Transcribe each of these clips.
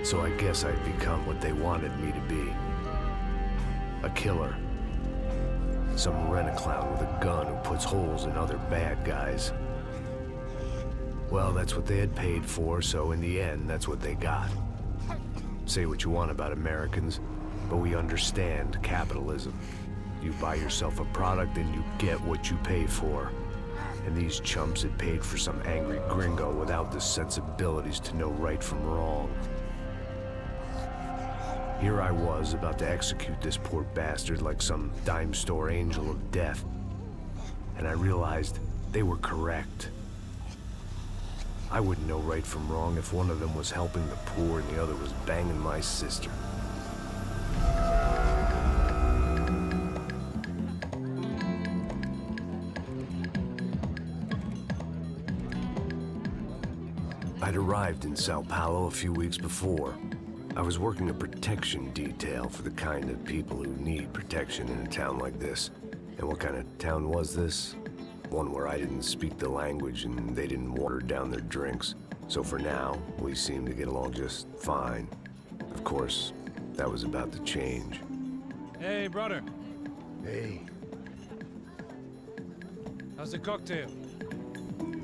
So I guess I'd become what they wanted me to be. A killer. Some rent-a-clown with a gun who puts holes in other bad guys. Well, that's what they had paid for, so in the end, that's what they got. Say what you want about Americans, but we understand capitalism. You buy yourself a product and you get what you pay for. And these chumps had paid for some angry gringo without the sensibilities to know right from wrong. Here I was, about to execute this poor bastard like some dime store angel of death. And I realized they were correct. I wouldn't know right from wrong if one of them was helping the poor and the other was banging my sister. I'd arrived in Sao Paulo a few weeks before. I was working a protection detail for the kind of people who need protection in a town like this. And what kind of town was this? One where I didn't speak the language and they didn't water down their drinks. So for now, we seemed to get along just fine. Of course, that was about to change. Hey, brother. Hey. How's the cocktail?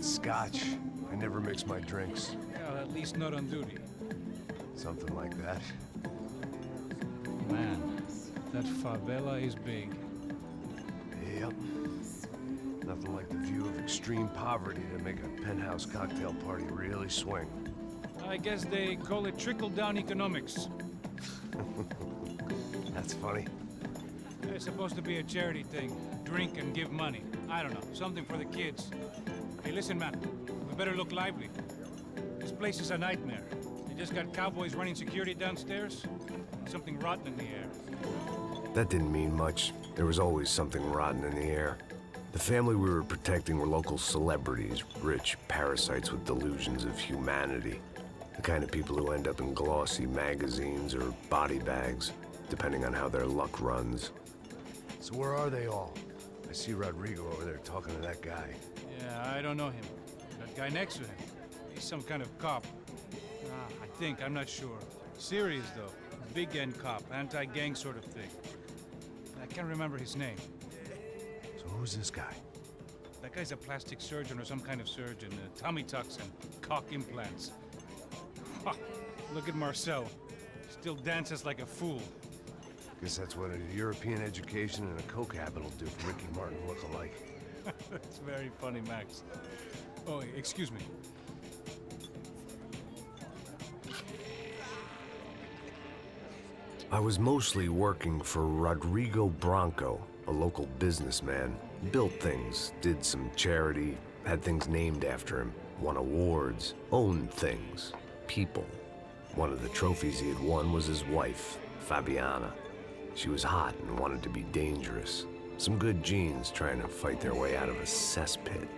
Scotch. I never mix my drinks. Yeah, at least not on duty. Something like that. Man, that favela is big. Yep. Nothing like the view of extreme poverty to make a penthouse cocktail party really swing. I guess they call it trickle-down economics. That's funny. It's supposed to be a charity thing. Drink and give money. I don't know, something for the kids. Hey, listen, man. We better look lively. This place is a nightmare. They just got cowboys running security downstairs. Something rotten in the air. That didn't mean much. There was always something rotten in the air. The family we were protecting were local celebrities, rich parasites with delusions of humanity. The kind of people who end up in glossy magazines or body bags, depending on how their luck runs. So where are they all? I see Rodrigo over there talking to that guy. Yeah, I don't know him. That guy next to him. He's some kind of cop. I think, I'm not sure. Serious, though. Big-end cop, anti-gang sort of thing. I can't remember his name. So who's this guy? That guy's a plastic surgeon or some kind of surgeon. Tummy tucks and cock implants. Look at Marcel. Still dances like a fool. Guess that's what a European education and a coke habit will do for Ricky Martin look-alike. That's very funny, Max. Oh, excuse me. I was mostly working for Rodrigo Branco, a local businessman. Built things, did some charity, had things named after him, won awards, owned things, people. One of the trophies he had won was his wife, Fabiana. She was hot and wanted to be dangerous. Some good genes trying to fight their way out of a cesspit.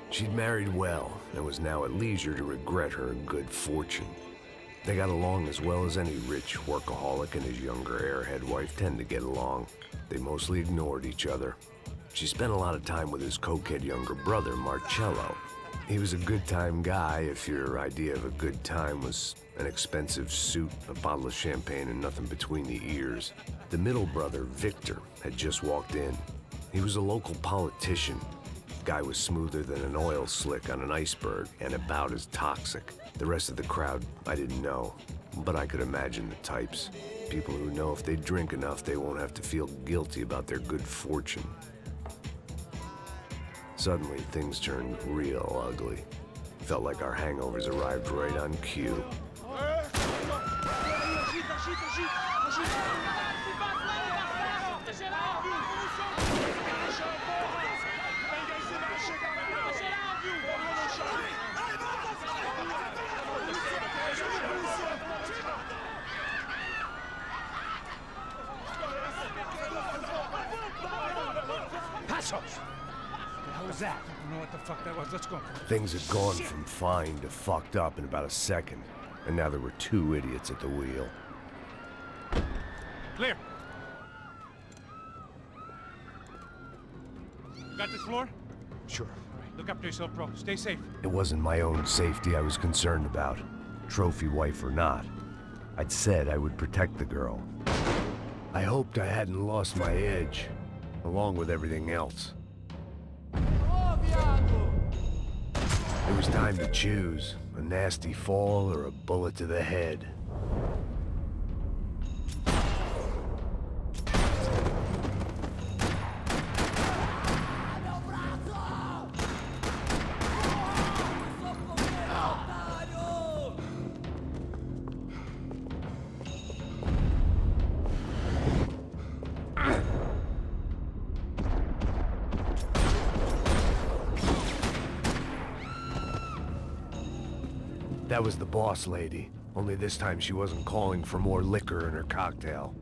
She'd married well and was now at leisure to regret her good fortune. They got along as well as any rich workaholic and his younger airhead wife tend to get along. They mostly ignored each other. She spent a lot of time with his cokehead younger brother, Marcello. He was a good-time guy if your idea of a good time was an expensive suit, a bottle of champagne, and nothing between the ears. The middle brother, Victor, had just walked in. He was a local politician. Guy was smoother than an oil slick on an iceberg and about as toxic. The rest of the crowd, I didn't know, but I could imagine the types. People who know if they drink enough, they won't have to feel guilty about their good fortune. Suddenly, things turned real ugly. Felt like our hangovers arrived right on cue. That? I don't know what the fuck that was. Let's go. Things had gone from fine to fucked up in about a second, and now there were two idiots at the wheel. Clear. Got this floor? Sure. All right, look after yourself, bro. Stay safe. It wasn't my own safety I was concerned about, trophy wife or not. I'd said I would protect the girl. I hoped I hadn't lost my edge, along with everything else. It was time to choose, a nasty fall or a bullet to the head. That was the boss lady, only this time she wasn't calling for more liquor in her cocktail.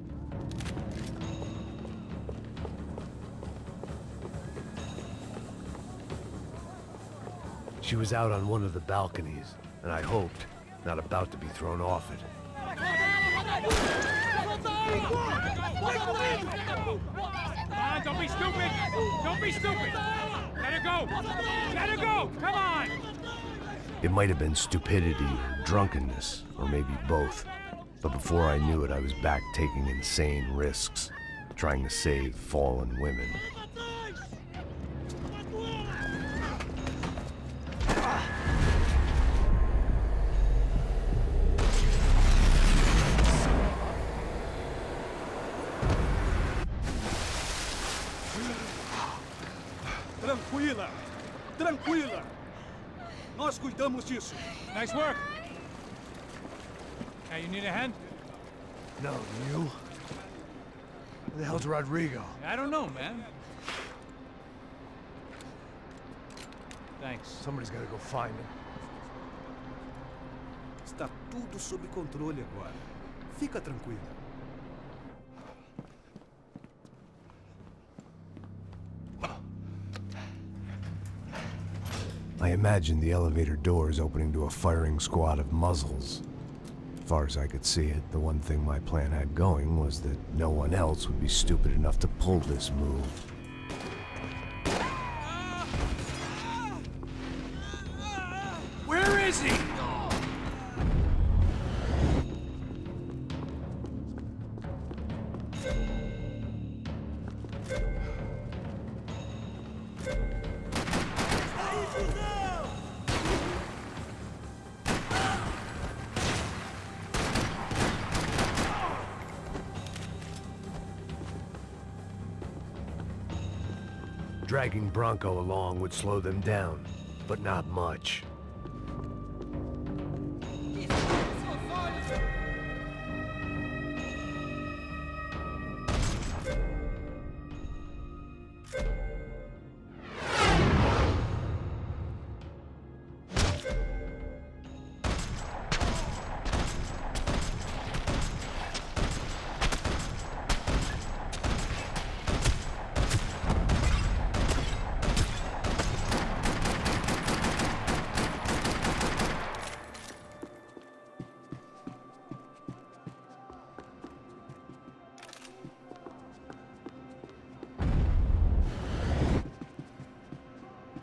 She was out on one of the balconies, and I hoped, not about to be thrown off it. Come on, don't be stupid! Don't be stupid! Let her go! Let her go! Come on! It might have been stupidity, drunkenness, or maybe both. But before I knew it, I was back taking insane risks, trying to save fallen women. Tranquila! Tranquila! Nós cuidamos disso. Nice work! Hey, you need a hand? No, you? Where the hell's Rodrigo? I don't know, man. Thanks. Somebody's gotta go find him. Está tudo sob controle agora. Fica tranquila. I imagined the elevator doors opening to a firing squad of muzzles. As far as I could see it, the one thing my plan had going was that no one else would be stupid enough to pull this move. Where is he? Dragging Bronco along would slow them down, but not much.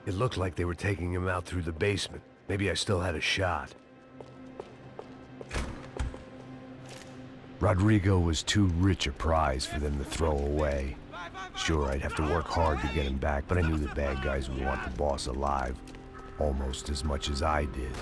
It looked like they were taking him out through the basement. Maybe I still had a shot. Rodrigo was too rich a prize for them to throw away. Sure, I'd have to work hard to get him back, but I knew the bad guys would want the boss alive, almost as much as I did.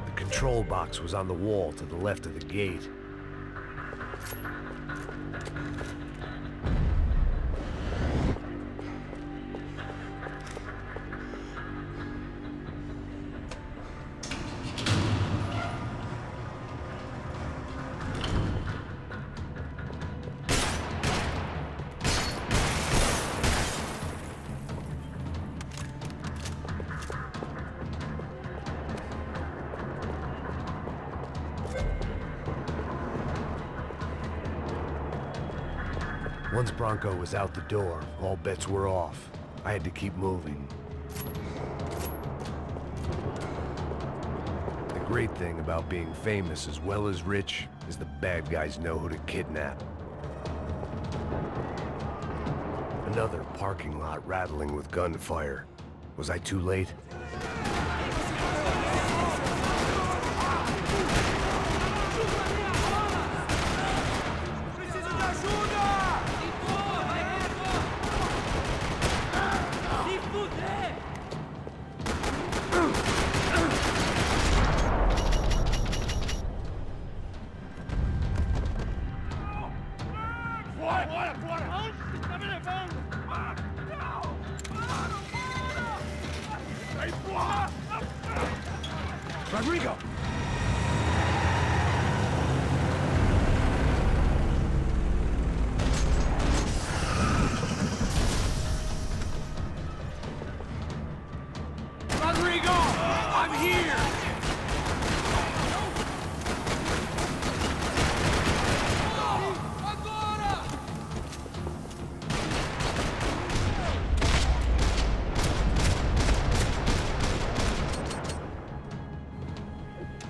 The control box was on the wall to the left of the gate. Once Bronco was out the door, all bets were off. I had to keep moving. The great thing about being famous as well as rich is the bad guys know who to kidnap. Another parking lot rattling with gunfire. Was I too late? Rodrigo! Rodrigo! I'm here!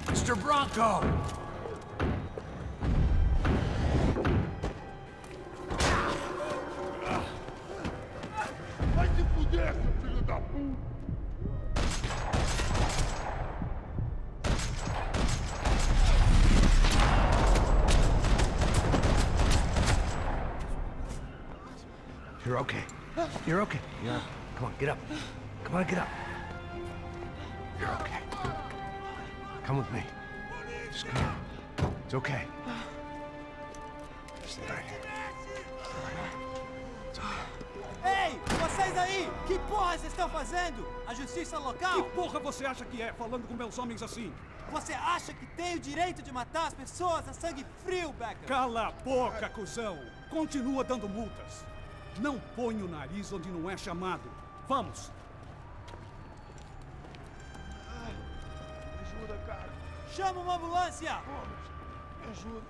Mr. Bronco! Vai se fuder, seu filho da puta! You're okay. You're okay. Yeah. Come on, get up. Come on, get up. You're okay. Come with me. Just come on. It's okay. Stay right here. It's okay. Ei, vocês aí! Que porra vocês estão fazendo? A justiça local? Que porra você acha que é, falando com meus homens assim? Você acha que tem o direito de matar as pessoas a sangue frio, Becker? Cala a boca, cuzão! Continua dando multas. Não põe o nariz onde não é chamado. Vamos! Ajuda, cara! Chama uma ambulância! Me ajuda!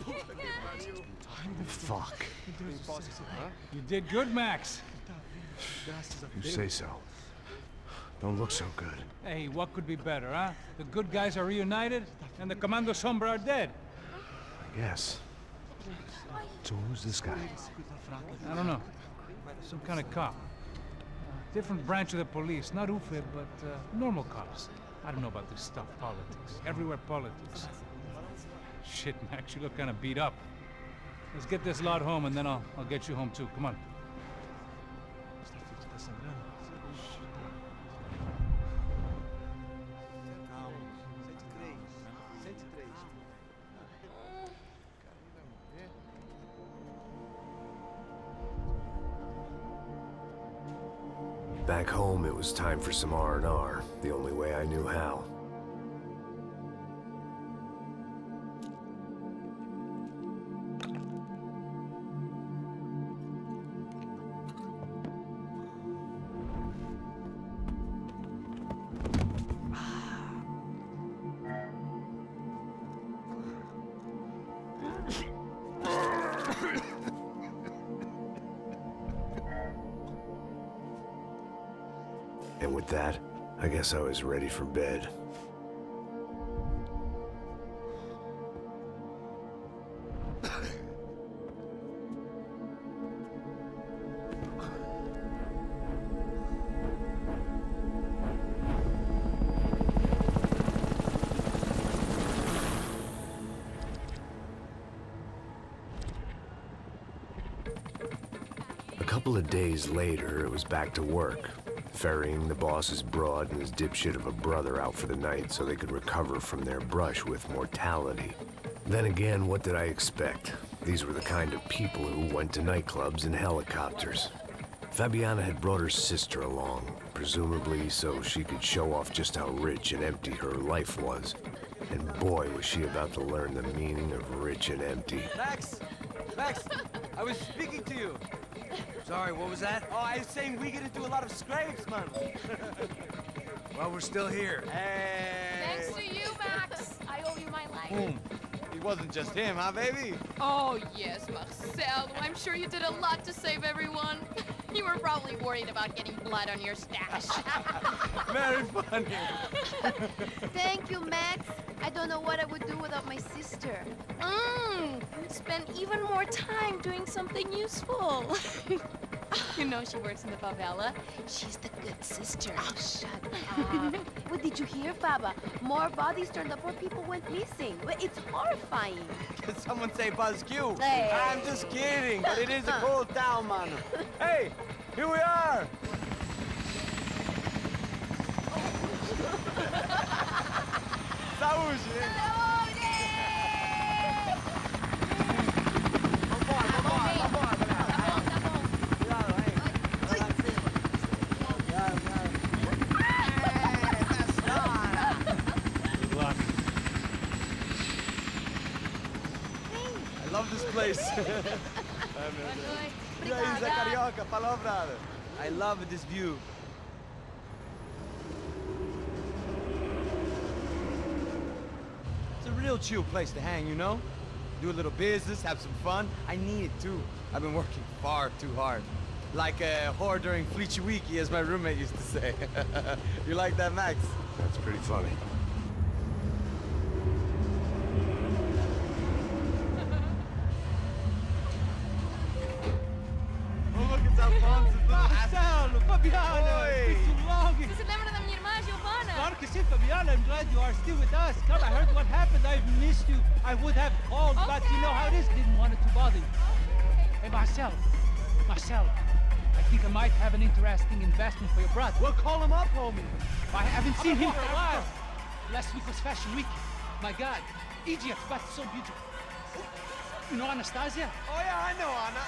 Puta que pariu! Fuck. You did good, Max. You say so. Don't look so good. Hey, what could be better, huh? The good guys are reunited, and the Commando Sombra are dead. I guess. So who's this guy? I don't know. Some kind of cop. Different branch of the police. Not UFE, but normal cops. I don't know about this stuff, politics. Everywhere politics. Shit, Max, you look kind of beat up. Let's get this lot home, and then I'll get you home too. Come on. Calma. 103. 103. Back home, it was time for some R&R, the only way I knew how. And with that, I guess I was ready for bed. A couple of days later, it was back to work. Ferrying the boss's broad and his dipshit of a brother out for the night so they could recover from their brush with mortality. Then again, what did I expect? These were the kind of people who went to nightclubs in helicopters. Fabiana had brought her sister along, presumably so she could show off just how rich and empty her life was. And boy, was she about to learn the meaning of rich and empty. Max! Max! I was speaking to you! Sorry, what was that? Oh, I was saying we get to do a lot of scrapes, man. Well, we're still here. Hey! Thanks to you, Max. I owe you my life. Boom. You It wasn't just him, huh, baby? Oh, yes, Marcel. I'm sure you did a lot to save everyone. You were probably worried about getting blood on your stash. Very funny. Thank you, Max. I don't know what I would do without my sister. Spend even more time doing something useful. You know she works in the favela. She's the good sister. Oh, shut up. What did you hear, Baba? More bodies turned up where people went missing. It's horrifying. Did someone say Buzz Q? Hey. I'm just kidding, but it is a cold town, man. Hey, here we are. Saúde! Good luck. I love this place. E aí, Zé Carioca, falou, brother. I love this view. It's a real chill place to hang, you know? Do a little business, have some fun. I need it too. I've been working far too hard. Like a whore during Fleechy Weeky, as my roommate used to say. You like that, Max? That's pretty funny. Oh, look, it's Alfonso. Marcelo, Fabiana, Oi. it's been too long. Você se lembra da minha irmã, Giovanna? Claro que sim, Fabiana. I'm glad you are still with us. Come, I heard what happened. I've missed you. I would have called, but you know how it is. Didn't want it to bother you. Hey, Marcelo. Marcelo, I think I might have an interesting investment for your brother. Well, call him up, homie. I haven't seen him for a while. Last week was Fashion Week. My God, Egypt, but so beautiful. You know Anastasia? Oh, yeah, I know, Anna.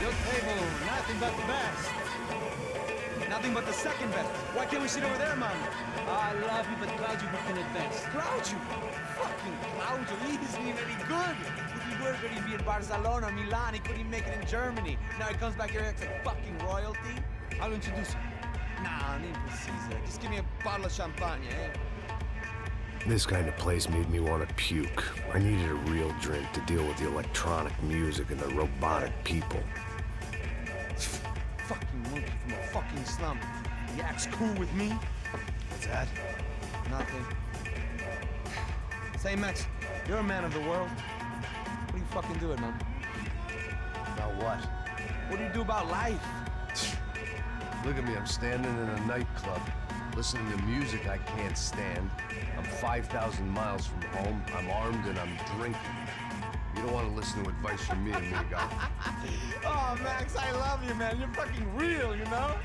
Your table, nothing but the best. Nothing but the second best. Why can't we sit over there, man? I love you, but Claudio booked in advance. Claudio! Fucking Claudio, he isn't even any good. If he were good, he'd be in Barcelona or Milan. He couldn't even make it in Germany. Now he comes back here and acts like fucking royalty. I'll introduce you. Nah, nem precisa. Just give me a bottle of champagne, eh? This kind of place made me want to puke. I needed a real drink to deal with the electronic music and the robotic people. Fucking monkey from a fucking slum. He acts cool with me. What's that? Nothing. Say, Max, you're a man of the world. What do you fucking do it, man? About what? What do you do about life? Look at me, I'm standing in a nightclub, listening to music I can't stand. I'm 5,000 miles from home, I'm armed, and I'm drinking. You don't want to listen to advice from me, amigo. Oh, Max, I love you, man. You're fucking real, you know?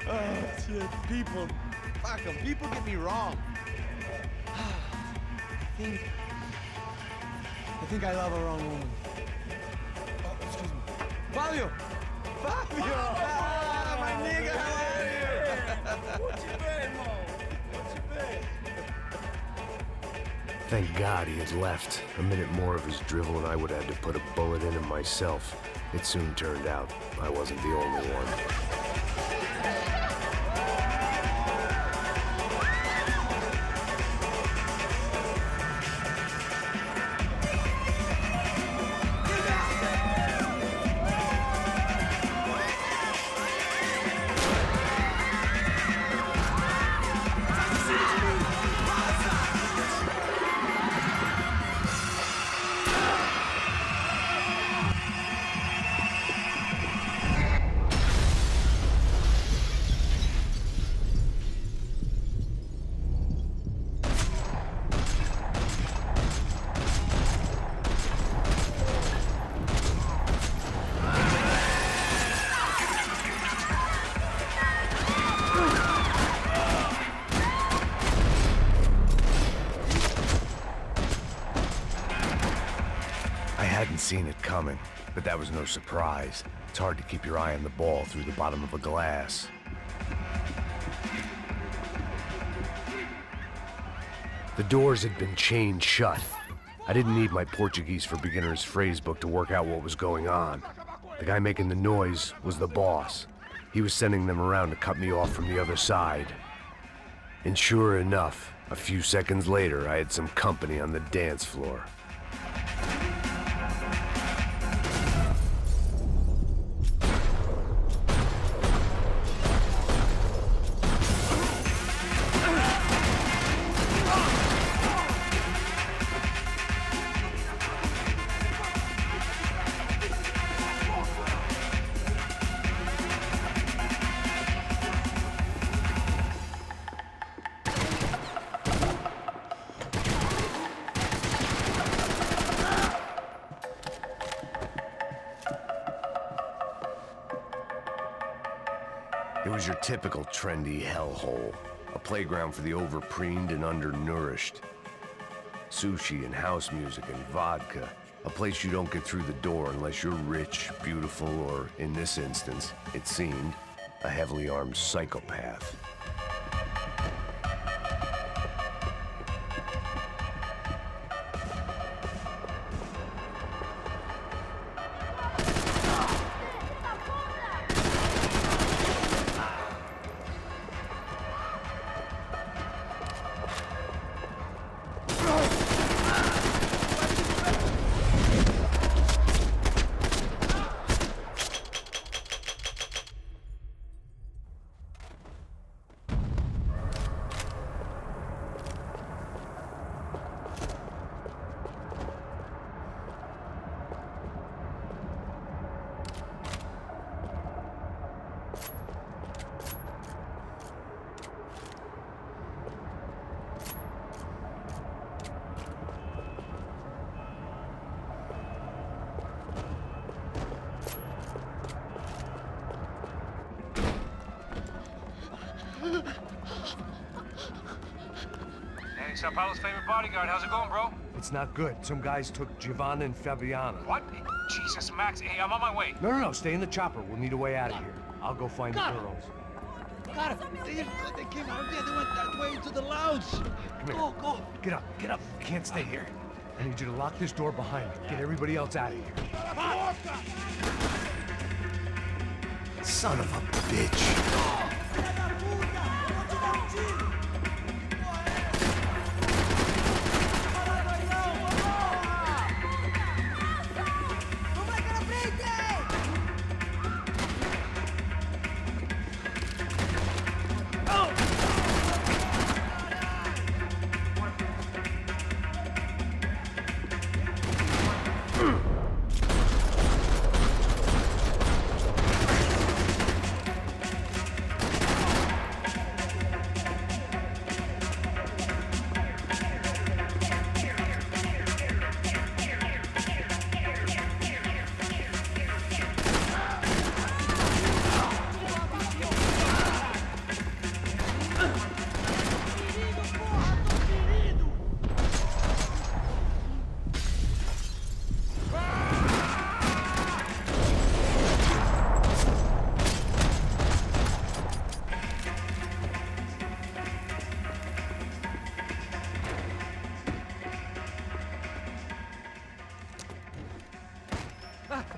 Oh, shit. People. Fuck them. People get me wrong. I think I love a wrong woman. Oh, excuse me. Fabio! Fabio! Ah, my nigga, how are you? What you been, Mo? What you been? Thank God he had left. A minute more of his drivel and I would have had to put a bullet in him myself. It soon turned out I wasn't the only one. hadn't seen it coming, but that was no surprise. It's hard to keep your eye on the ball through the bottom of a glass. The doors had been chained shut. I didn't need my Portuguese for Beginners phrase book to work out what was going on. The guy making the noise was the boss. He was sending them around to cut me off from the other side. And sure enough, a few seconds later, I had some company on the dance floor. It was your typical trendy hellhole, a playground for the overpreened and undernourished. Sushi and house music and vodka, a place you don't get through the door unless you're rich, beautiful, or, in this instance, it seemed, a heavily armed psychopath. Hey, Sao Paulo's favorite bodyguard. How's it going, bro? It's not good. Some guys took Giovanna and Fabiana. What? Jesus, Max. Hey, I'm on my way. No, stay in the chopper. We'll need a way out of here. I'll go find the girls. Got him. They came out there. They went that way to the lounge. Come here. Go. Get up. You can't stay here. I need you to lock this door behind me. Get everybody else out of here. Son of a bitch.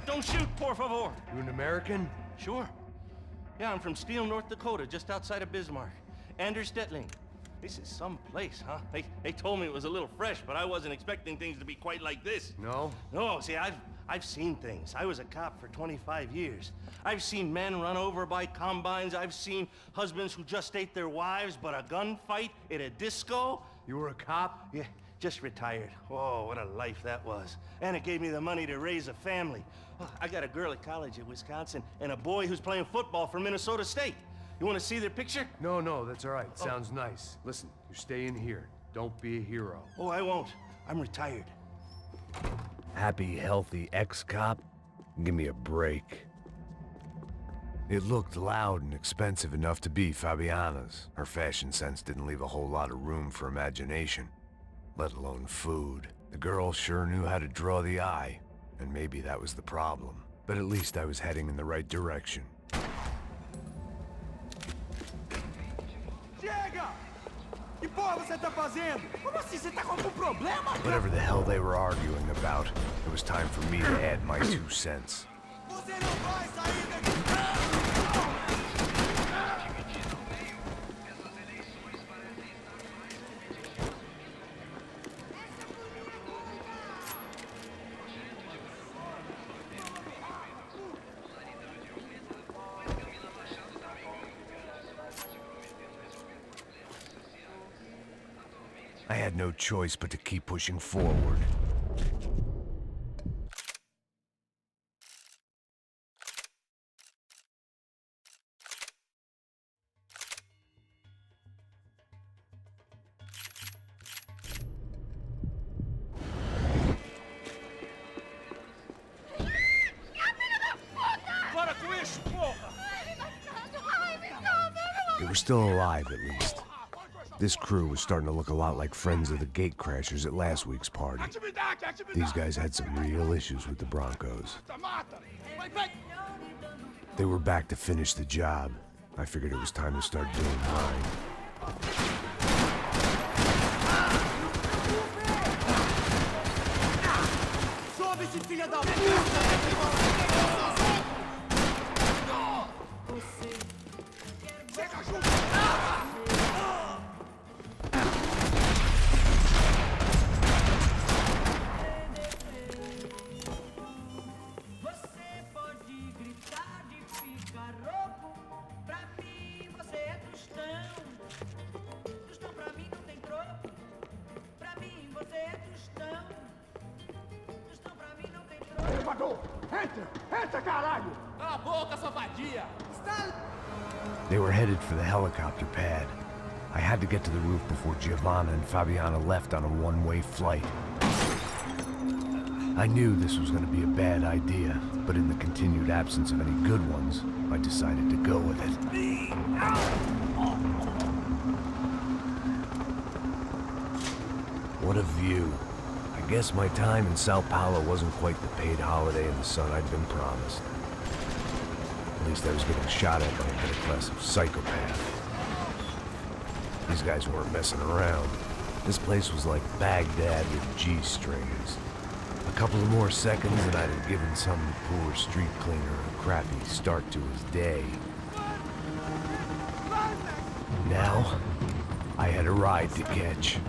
Don't shoot, por favor. You an American? Sure. Yeah, I'm from Steele, North Dakota, just outside of Bismarck. Anders Stetling. This is some place, huh? They told me it was a little fresh, but I wasn't expecting things to be quite like this. No? No, see, I've seen things. I was a cop for 25 years. I've seen men run over by combines. I've seen husbands who just ate their wives, but a gunfight at a disco. You were a cop? Yeah, just retired. Oh, what a life that was. And it gave me the money to raise a family. Oh, I got a girl at college at Wisconsin and a boy who's playing football for Minnesota State. You want to see their picture? No, that's all right. Sounds nice. Listen, you stay in here. Don't be a hero. Oh, I won't. I'm retired. Happy, healthy ex-cop? Give me a break. It looked loud and expensive enough to be Fabiana's. Her fashion sense didn't leave a whole lot of room for imagination, let alone food. The girl sure knew how to draw the eye. And maybe that was the problem. But at least I was heading in the right direction. Chega! Que porra você tá fazendo? Como assim? Você tá com algum problema? Whatever the hell they were arguing about, it was time for me to add my 2 cents. Você não vai sair daqui! I had no choice but to keep pushing forward. They were still alive, at least. This crew was starting to look a lot like friends of the gatecrashers at last week's party. These guys had some real issues with the Broncos. They were back to finish the job. I figured it was time to start doing mine. They were headed for the helicopter pad. I had to get to the roof before Giovanna and Fabiana left on a one-way flight. I knew this was going to be a bad idea, but in the continued absence of any good ones, I decided to go with it. What a view. I guess my time in Sao Paulo wasn't quite the paid holiday in the sun I'd been promised. At least I was getting shot at by a middle-class psychopath. These guys weren't messing around. This place was like Baghdad with G-strings. A couple of more seconds and I'd have given some poor street cleaner a crappy start to his day. Now, I had a ride to catch.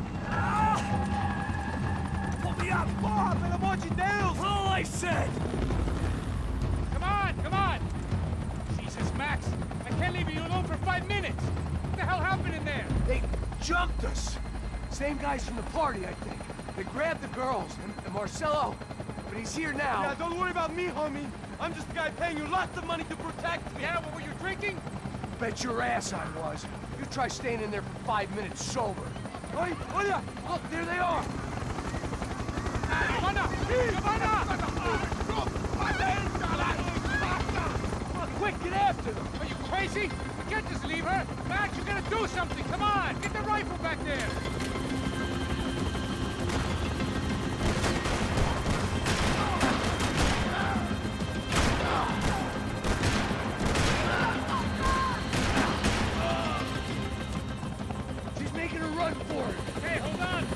Pull me up, porra, pelo amor de Deus! All I said! Come on, come on! Jesus, Max, I can't leave you alone for 5 minutes! What the hell happened in there? They jumped us! Same guys from the party, I think. They grabbed the girls, and Marcelo, but he's here now. Yeah, don't worry about me, homie. I'm just the guy paying you lots of money to protect me. Yeah, what were you drinking? Bet your ass I was. You try staying in there for 5 minutes sober. Oi, olha! Look, there they are! Giovanna! Giovanna! Quick, get after them! Are you crazy? We can't just leave her! Max, you gotta do something! Come on! Get the rifle back there! She's making a run for it! Hey, hold on!